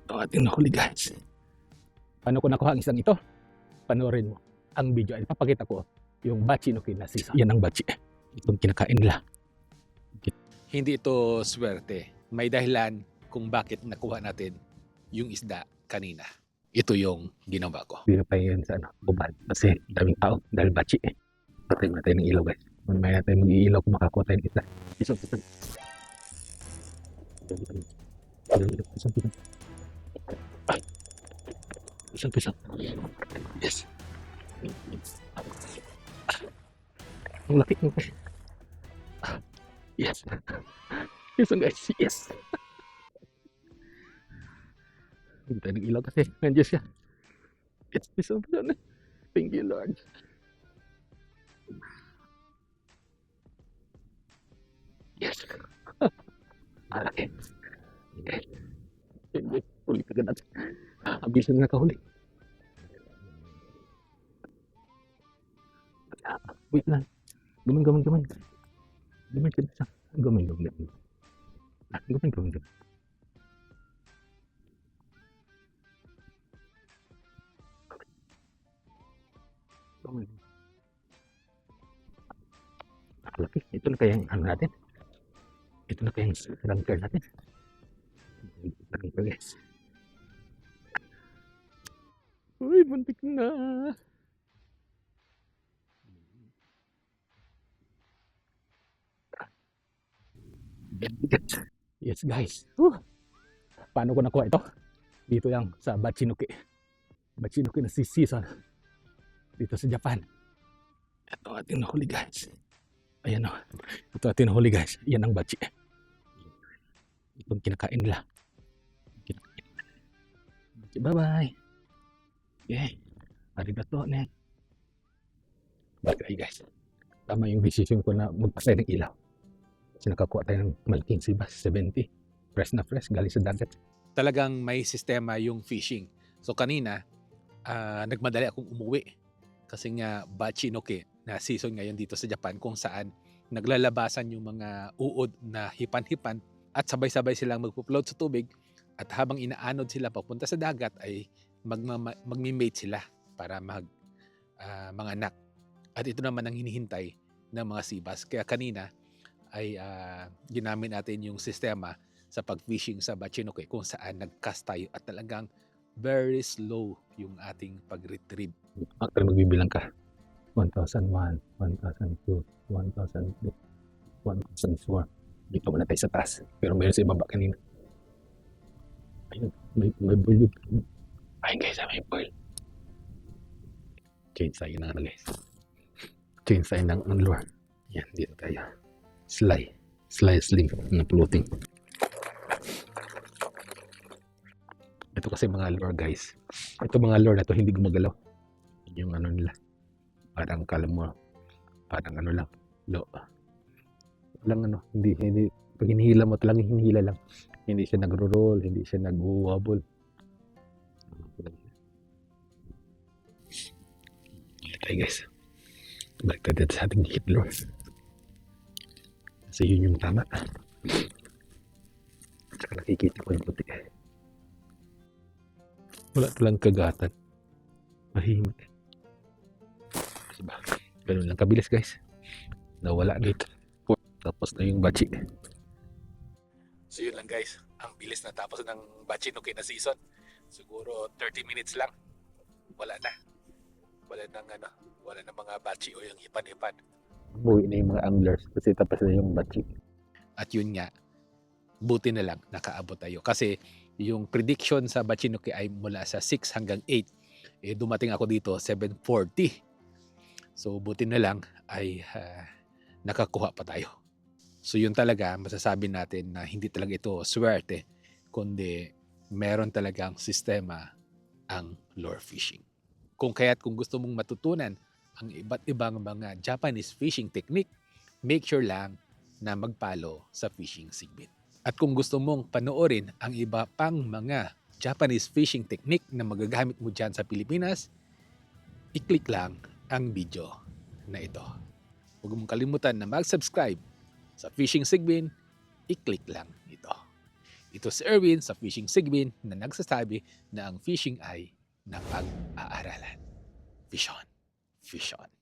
Ito ating nahuli guys. Paano ko nakuha ang isang ito? Panoorin mo ang video. Ay papakita ko yung bachi no kinasisa. Yan ang bachi. Itong kinakain nila. Hindi ito swerte. May dahilan kung bakit nakuha natin yung isda kanina. Ito yung ginawa ko. Hindi na pa yan sa bubad. Kasi daming tao dahil bachi eh. Patay na tayo ng ilaw guys. Mamaya tayo mag-iilaw kung makakuha tayo ng isda. Isang. Ay. Isang. Yes. Ang laki mo guys. Yes. Isang guys. Yes. Hindi tayo ng ilaw kasi nandiyan siya. Yes. Isang. Thank you Lord. Yes. Malaki. Okay. Huli ka ganat. Abis na nakahuli. Wait lang. Gaman. Gaman ka isa. Gaman. Laki. Ito na kaya yung ano natin. Ito na kaya yung ranker natin. Ranker guys. Uy, buntik na. Yes guys. Paano ko nakuha ito? Dito lang sa Bachinuki. Bachinuki na season. Dito sa Japan. Ito ating nahuli guys. Ayan o. Ito ating nahuli guys. Yan ang bachi. Itong kinakain nila. Bye-bye. Okay. Arigato ne. Balik tayo guys. Tama yung decision ko na magpasay ng ilaw. Kasi nakakuha tayo ng malaking sibas, 70. Fresh na fresh, galing sa dagat. Talagang may sistema yung fishing. So kanina, nagmadali akong umuwi. Kasi nga Bachinoke na season ngayon dito sa Japan kung saan naglalabasan yung mga uod na hipan-hipan at sabay-sabay silang magpo-float sa tubig at habang inaanod sila papunta sa dagat ay magmi-mate sila para manganak. At ito naman ang hinihintay ng mga sibas. Kaya kanina ay ginamit natin yung sistema sa pag-fishing sa Bachinoke kung saan nag-cast tayo at talagang very slow yung ating pag-retrieve. Actually, magbibilang ka. 1,001, 1,002, 1,003, 1,004. Dito muna tayo sa taas. Pero mayroon sa ibaba kanina. Ayun, may boil yun. Ayun guys, may boil. Change tayo na guys. Change tayo ng lure. Yan, dito tayo. Sly sling na floating. Ito kasi mga lure guys. Ito mga lure na to hindi gumagalaw. Yung ano nila. Parang kala mo. Parang ano lang. Walang ano. Hindi. Pag hinihila mo talagang hinihila lang. Hindi siya nagro-roll. Hindi siya nag-wobble. Balik tayo guys. Balik tayo dito sa ating hit lure. Kasi yun yung tama. Saka nakikita ko yung puti. Wala talang kagatan. Mahimik. Diba? Ganun lang kabilis guys. Nawala dito. Tapos na yung bachi. So yun lang guys. Ang bilis na tapos ng Bachinoke na season. Siguro 30 minutes lang. Wala na. Wala na mga bachi o yung hipan-hipan. Buwi na yung mga anglers kasi tapos na yung bachi. At yun nga, buti na lang nakaabot tayo. Kasi yung prediction sa Bachinoke ay mula sa 6 hanggang 8. Dumating ako dito 7:40. So buti na lang ay nakakuha pa tayo. So yun talaga, masasabi natin na hindi talaga ito swerte, kundi meron talagang sistema ang lure fishing. Kung gusto mong matutunan ang iba't ibang mga Japanese fishing technique, make sure lang na mag-follow sa Fishing Sigbin. At kung gusto mong panoorin ang iba pang mga Japanese fishing technique na magagamit mo dyan sa Pilipinas, i-click lang ang video na ito. Huwag mong kalimutan na mag-subscribe sa Fishing Sigbin, i-click lang ito. Ito si Erwin sa Fishing Sigbin na nagsasabi na ang fishing ay napag-aaralan. Fish on. Fish on.